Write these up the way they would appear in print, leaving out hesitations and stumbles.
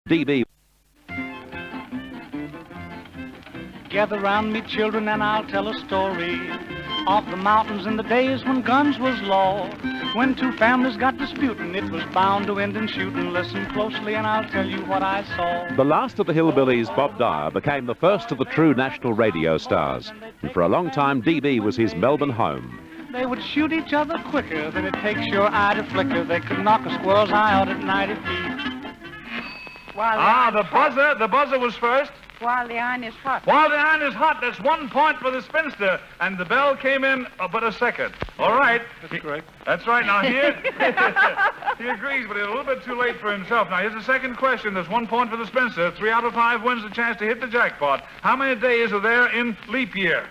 DB. Gather round me, children, and I'll tell a story of the mountains in the days when guns was law. When two families got disputing, it was bound to end in shooting. Listen closely and I'll tell you what I saw. The last of the hillbillies, Bob Dyer, became the first of the true national radio stars. And for a long time, DB was his Melbourne home. They would shoot each other quicker than it takes your eye to flicker. They could knock a squirrel's eye out at 90 feet. The buzzer was first. While the iron is hot. While the iron is hot, that's 1 point for the spinster. And the bell came in but a second. All right. That's correct. That's right. Now, here, he agrees, but it's a little bit too late for himself. Now, here's the second question. There's 1 point for the spinster. 3 out of 5 wins the chance to hit the jackpot. How many days are there in leap year?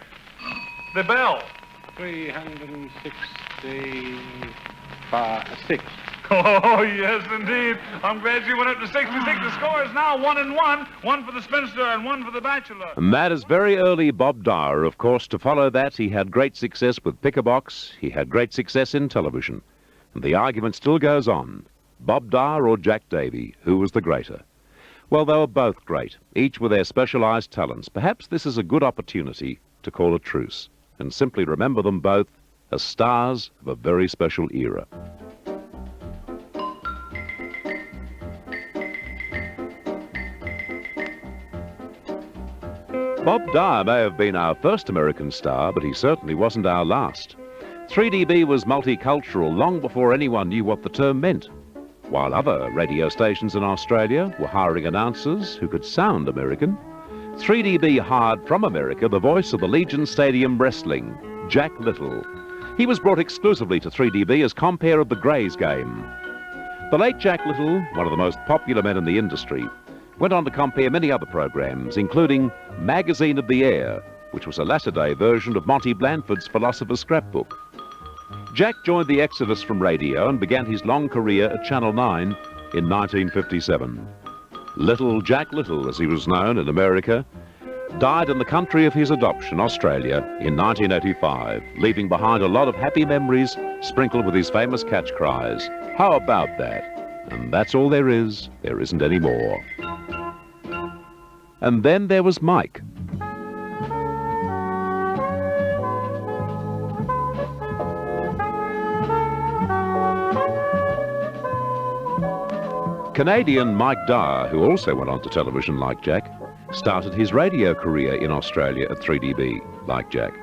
The bell. 366. Oh, yes, indeed. I'm glad you went up to 66. The score is now 1-1. 1 for the spinster and 1 for the bachelor. And that is very early Bob Dyer. Of course, to follow that, he had great success with Pick-a-Box. He had great success in television. And the argument still goes on. Bob Dyer or Jack Davy, who was the greater? Well, they were both great, each with their specialized talents. Perhaps this is a good opportunity to call a truce and simply remember them both as stars of a very special era. Bob Dyer may have been our first American star, but he certainly wasn't our last. 3DB was multicultural long before anyone knew what the term meant. While other radio stations in Australia were hiring announcers who could sound American, 3DB hired from America the voice of the Legion Stadium Wrestling, Jack Little. He was brought exclusively to 3DB as compere of the Greys game. The late Jack Little, one of the most popular men in the industry, went on to compare many other programs, including Magazine of the Air, which was a latter-day version of Monty Blandford's Philosopher's Scrapbook. Jack joined the exodus from radio and began his long career at Channel 9 in 1957. Little Jack Little, as he was known in America, died in the country of his adoption, Australia, in 1985, leaving behind a lot of happy memories sprinkled with his famous catch cries. How about that? And that's all there is. There isn't any more. And then there was Mike. Canadian Mike Dyer, who also went on to television like Jack, started his radio career in Australia at 3DB, like Jack.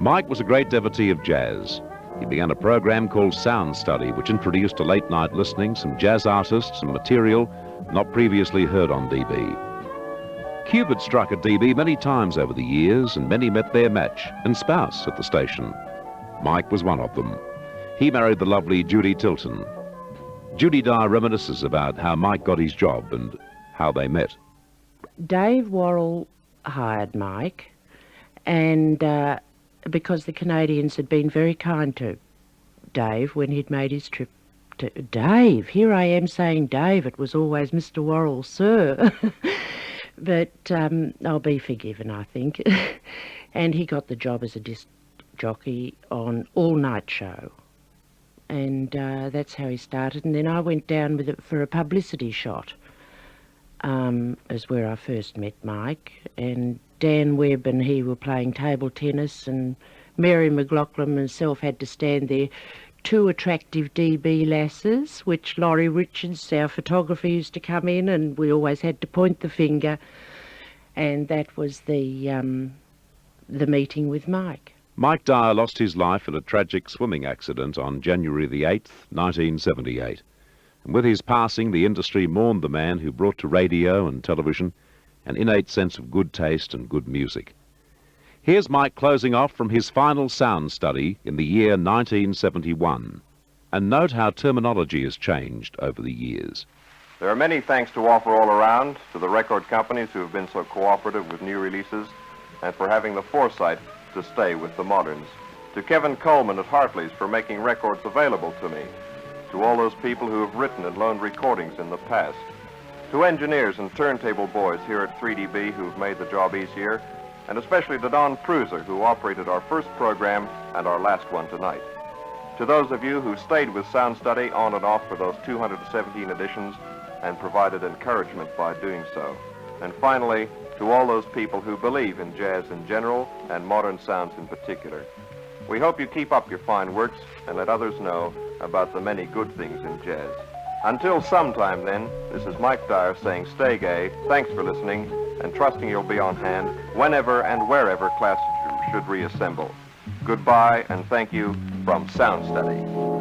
Mike was a great devotee of jazz. He began a program called Sound Study, which introduced to late-night listening some jazz artists and material not previously heard on DB. Cube had struck at DB many times over the years, and many met their match and spouse at the station. Mike was one of them. He married the lovely Judy Tilton. Judy Dyer reminisces about how Mike got his job and how they met. Dave Worrell hired Mike, and because the Canadians had been very kind to Dave when he'd made his trip to... Dave! Here I am saying Dave. It was always Mr. Worrell, sir. But I'll be forgiven, I think. And he got the job as a disc jockey on All Night Show. And that's how he started. And then I went down with it for a publicity shot, as where I first met Mike. And Dan Webb and he were playing table tennis, and Mary McLaughlin and myself had to stand there. 2 attractive DB lasses, which Laurie Richards, our photographer, used to come in, and we always had to point the finger. And that was the meeting with Mike. Mike Dyer lost his life in a tragic swimming accident on January the 8th, 1978. And with his passing, the industry mourned the man who brought to radio and television an innate sense of good taste and good music. Here's Mike closing off from his final sound study in the year 1971. And note how terminology has changed over the years. There are many thanks to offer all around to the record companies who have been so cooperative with new releases and for having the foresight to stay with the moderns. To Kevin Coleman at Hartley's for making records available to me. To all those people who have written and loaned recordings in the past. To engineers and turntable boys here at 3DB who've made the job easier. And especially to Don Pruser, who operated our first program and our last one tonight. To those of you who stayed with Sound Study on and off for those 217 editions, and provided encouragement by doing so. And finally, to all those people who believe in jazz in general and modern sounds in particular, we hope you keep up your fine works and let others know about the many good things in jazz. Until sometime then, this is Mike Dyer saying stay gay, thanks for listening, and trusting you'll be on hand whenever and wherever classes should reassemble. Goodbye and thank you from Sound Study.